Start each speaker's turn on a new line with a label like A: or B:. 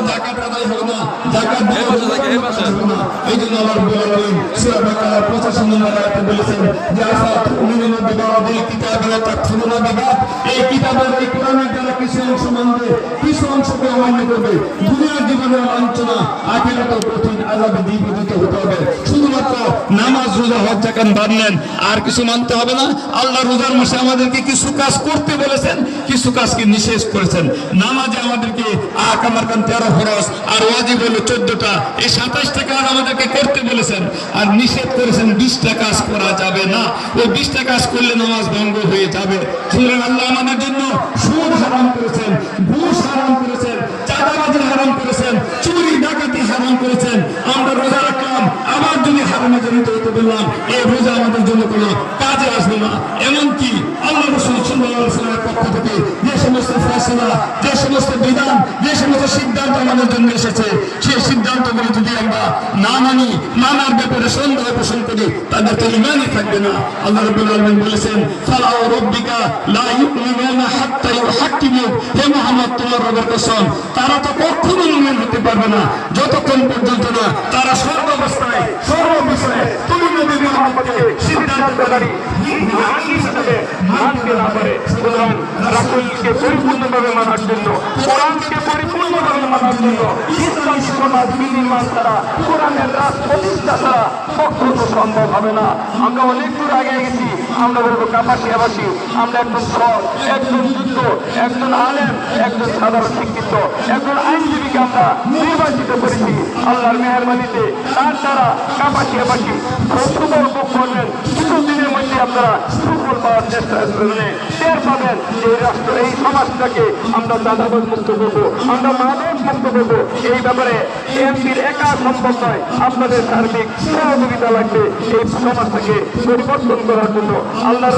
A: জাকাত আদায় হবে না, জাকাত এই জন্য আল্লাহ রাব্বুল আলামিন সূরা বাকারা 85 নম্বর আয়াতে বলেছেন যে আসা তুমিনুনা বিবাদিল কিতাবি ওয়া তাকফুরুনা বিবাদ। এই কিতাবের এই কোরআনের যারা কিছু অংশ মানবে, কিছু অংশকে অমান্য করবে, দুনিয়ার জীবনের লাঞ্ছনা, আখিরাতের কঠিন আযাবে নিবেদিত হতে হবে। শুধুমাত্র নামাজ, রোজা, হজ, যাকাত মানলেন, আর কিছু মানতে হবে না। আল্লাহ রোজার মাসে আমাদেরকে কিছু কাজ করতে বলেছেন, কিছু কাজকে নিষেধ করেছেন। নামাজে আমাদেরকে আহকাম আরকান 13 ফরজ আর ওয়াজিব হলো 14টা, এই 27টা কাজ আমাদেরকে করতে বলেছেন, আর নিষেধ করেছেন 20টা কাজ করা যাবে না। ওই 20টা কাজ করলে নামাজ ভঙ্গ হয়ে যাবে। সুতরাং আল্লাহ আমাদের জন্য সুদ হারাম করেছেন, ঘুষ হারাম করেছেন, চাঁদাবাজি হারাম করেছেন, চুরি ডাকাতি হারাম করেছেন। আমরা রোজা রাখলাম, আবার যদি হারামে জড়িত হতে বললাম, এই রোজা আমাদের জন্য কোনো কাজে আসবে না। এমনকি আল্লাহ রাসূল সাল্লাল্লাহু আলাইহি ওয়াসাল্লামের পক্ষ থেকে যে সমস্ত ফয়সালা, যে সমস্ত বিধান, যে সমস্ত সিদ্ধান্ত আমাদের জন্য এসেছে, সেই সিদ্ধান্তগুলো যদি আমরা না মানি, মানার ব্যাপারে সন্দেহ পোষণ করি, তাদের তো ঈমানই থাকবে না। আল্লাহ রাব্বুল আলামিন বলেছেন, ফালা রাব্বিকা লা ইউমিনুনা হাত্তা ইউহাক্কিমুক। হে মুহাম্মদ, তোমার রবের কসম, তারা তো কখনো মুমিন হতে পারবে না যতক্ষণ পর্যন্ত না তারা সর্বাবস্থায়, সর্ববিষয়ে তুমি নবী মুহাম্মদকে সিদ্ধান্তকারী হিসেবে মানতে না পারে। সুতরাং রাসূলকে পরিপূর্ণভাবে মানার জন্য, কোরআনকে পরিপূর্ণভাবে মানার জন্য ইসলামী সমাজ বিনির্মাণ ছাড়া, কোরআনের রাষ্ট্র প্রতিষ্ঠা ছাড়া কখনো সম্ভব হবে না। আমরা অনেক দূর আগে গেছি। আমরা বলবো কাপাসিয়াবাসী, আমরা একজন সৎ, একজন যুদ্ধ, একজন আলেম, একজন সাধারণ শিক্ষিত, একজন আইনজীবীকে আমরা নির্বাচিত করেছি আল্লাহর মেহেরবানিতে। তার দ্বারা কাপাসিয়াবাসী সুফল ভোগ করবেন। কিছুদিনের মধ্যে আপনারা সুফল পাওয়ার চেষ্টা টের পাবেন। এই রাষ্ট্র, এই সমাজটাকে আমরা দাদাবাজ মুক্ত করবো, আমরা মাদক মুক্ত করবো। এই ব্যাপারে এমপির একা সম্ভব নয়, আপনাদের সার্বিক সহযোগিতা লাগবে এই সমাজটাকে পরিবর্তন করার জন্য। আল্লাহ